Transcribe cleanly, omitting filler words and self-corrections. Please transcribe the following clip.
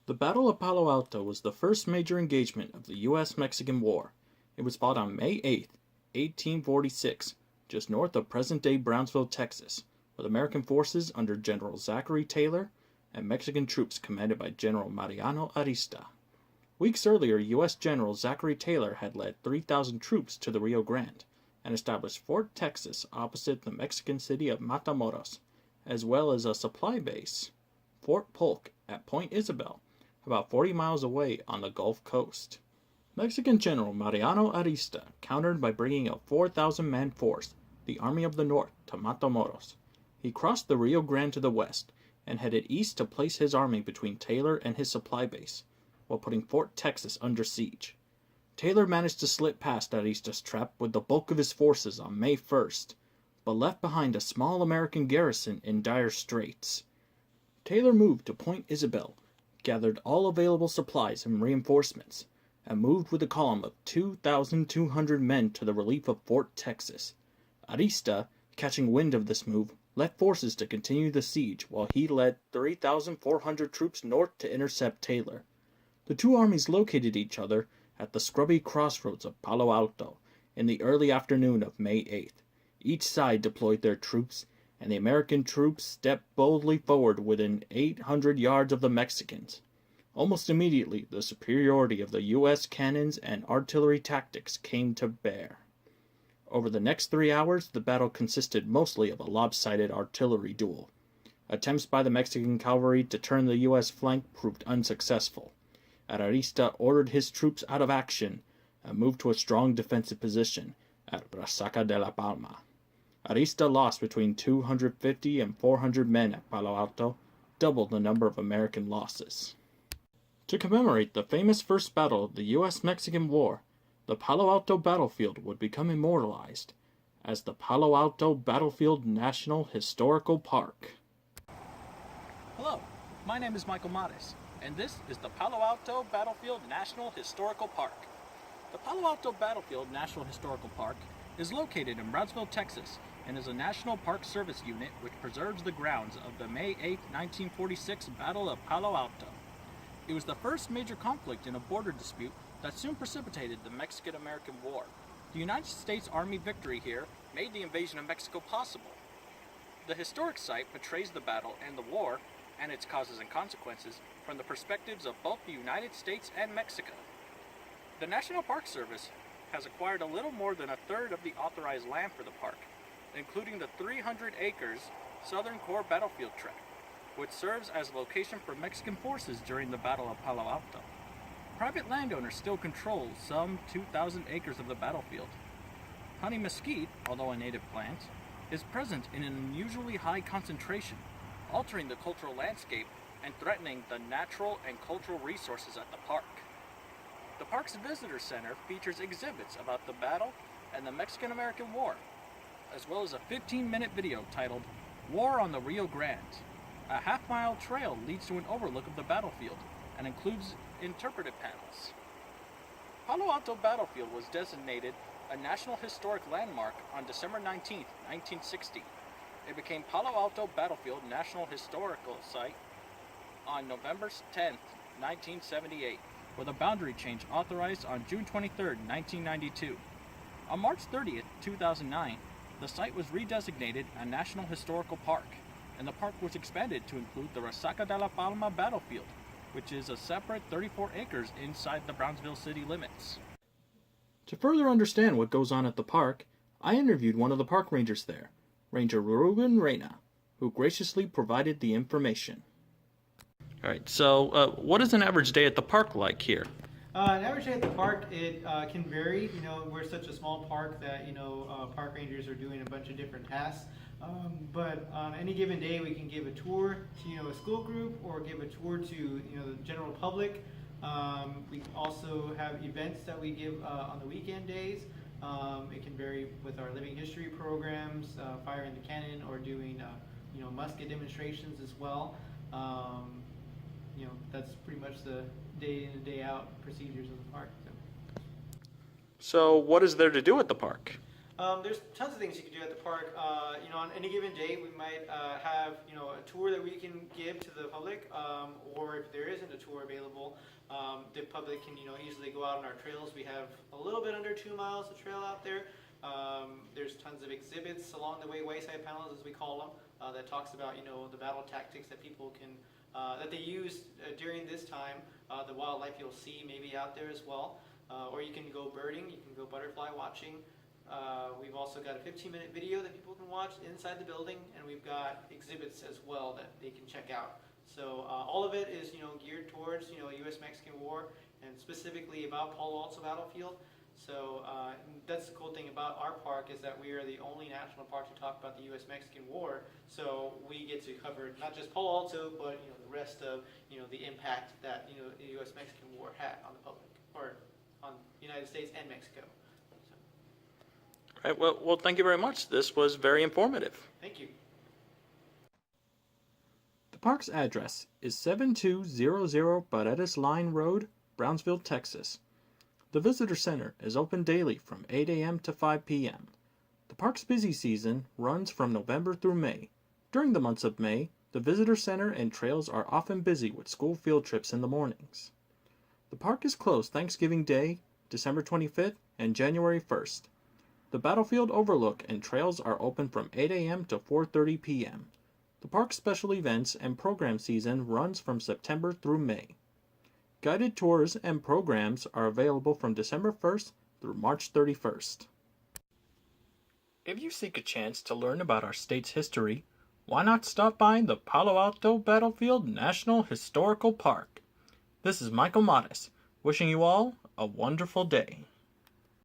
The Battle of Palo Alto was the first major engagement of the U.S.-Mexican War. It was fought on May 8, 1846, just north of present-day Brownsville, Texas, with American forces under General Zachary Taylor and Mexican troops commanded by General Mariano Arista. Weeks earlier, U.S. General Zachary Taylor had led 3,000 troops to the Rio Grande and established Fort Texas opposite the Mexican city of Matamoros, as well as a supply base, Fort Polk, at Point Isabel, about 40 miles away on the Gulf Coast. Mexican General Mariano Arista countered by bringing a 4,000-man force, the Army of the North, to Matamoros. He crossed the Rio Grande to the west and headed east to place his army between Taylor and his supply base, while putting Fort Texas under siege. Taylor managed to slip past Arista's trap with the bulk of his forces on May 1st, but left behind a small American garrison in dire straits. Taylor moved to Point Isabel, gathered all available supplies and reinforcements, and moved with a column of 2,200 men to the relief of Fort Texas. Arista, catching wind of this move, left forces to continue the siege while he led 3,400 troops north to intercept Taylor. The two armies located each other at the scrubby crossroads of Palo Alto in the early afternoon of May 8th. Each side deployed their troops, and the American troops stepped boldly forward within 800 yards of the Mexicans. Almost immediately, the superiority of the U.S. cannons and artillery tactics came to bear. Over the next 3 hours, the battle consisted mostly of a lopsided artillery duel. Attempts by the Mexican cavalry to turn the U.S. flank proved unsuccessful. Arista ordered his troops out of action and moved to a strong defensive position at Resaca de la Palma. Arista lost between 250 and 400 men at Palo Alto, double the number of American losses. To commemorate the famous first battle of the U.S.-Mexican War, the Palo Alto battlefield would become immortalized as the Palo Alto Battlefield National Historical Park. Hello, my name is Michael Mares, and this is the Palo Alto Battlefield National Historical Park. The Palo Alto Battlefield National Historical Park is located in Brownsville, Texas, and is a National Park Service unit which preserves the grounds of the May 8, 1946 Battle of Palo Alto. It was the first major conflict in a border dispute that soon precipitated the Mexican-American War. The United States Army victory here made the invasion of Mexico possible. The historic site portrays the battle and the war, and its causes and consequences, from the perspectives of both the United States and Mexico. The National Park Service has acquired a little more than a third of the authorized land for the park, including the 300 acres Southern Corps battlefield tract, which serves as a location for Mexican forces during the Battle of Palo Alto. Private landowners still control some 2,000 acres of the battlefield. Honey mesquite, although a native plant, is present in an unusually high concentration, altering the cultural landscape and threatening the natural and cultural resources at the park. The park's visitor center features exhibits about the battle and the Mexican-American War, as well as a 15-minute video titled War on the Rio Grande. A half-mile trail leads to an overlook of the battlefield and includes interpretive panels. Palo Alto Battlefield was designated a National Historic Landmark on December 19, 1960. It became Palo Alto Battlefield National Historical Site on November 10, 1978, with a boundary change authorized on June 23, 1992. On March 30, 2009, the site was redesignated a National Historical Park, and the park was expanded to include the Resaca de la Palma battlefield, which is a separate 34 acres inside the Brownsville city limits. To further understand what goes on at the park, I interviewed one of the park rangers there, Ranger Ruben Reyna, who graciously provided the information. All right, so what is an average day at the park like here? An average day at the park, it can vary. We're such a small park that, park rangers are doing a bunch of different tasks. But on any given day, we can give a tour to, a school group, or give a tour to, the general public. We also have events that we give on the weekend days. It can vary with our living history programs, firing the cannon, or doing, musket demonstrations as well. That's pretty much the day in and day out procedures of the park. So what is there to do at the park? There's tons of things you can do at the park. On any given day, we might have a tour that we can give to the public, or if there isn't a tour available, the public can easily go out on our trails. We have a little bit under 2 miles of trail out there. There's tons of exhibits along the way, wayside panels as we call them, that talks about the battle tactics that people can that they use during this time. The wildlife you'll see maybe out there as well, or you can go birding, you can go butterfly watching. We've also got a 15-minute video that people can watch inside the building, and we've got exhibits as well that they can check out. So all of it is geared towards U.S.-Mexican War, and specifically about Palo Alto battlefield. So that's the cool thing about our park, is that we are the only national park to talk about the U.S.-Mexican War. So we get to cover not just Palo Alto, but the rest of the impact that the U.S.-Mexican War had on the public, or on the United States and Mexico. Right. Well, thank you very much. This was very informative. Thank you. The park's address is 7200 Paredes Line Road, Brownsville, Texas. The visitor center is open daily from 8 a.m. to 5 p.m. The park's busy season runs from November through May. During the months of May, the visitor center and trails are often busy with school field trips in the mornings. The park is closed Thanksgiving Day, December 25th, and January 1st. The battlefield overlook and trails are open from 8 a.m. to 4:30 p.m. The park's special events and program season runs from September through May. Guided tours and programs are available from December 1st through March 31st. If you seek a chance to learn about our state's history, why not stop by the Palo Alto Battlefield National Historical Park? This is Michael Modis, wishing you all a wonderful day.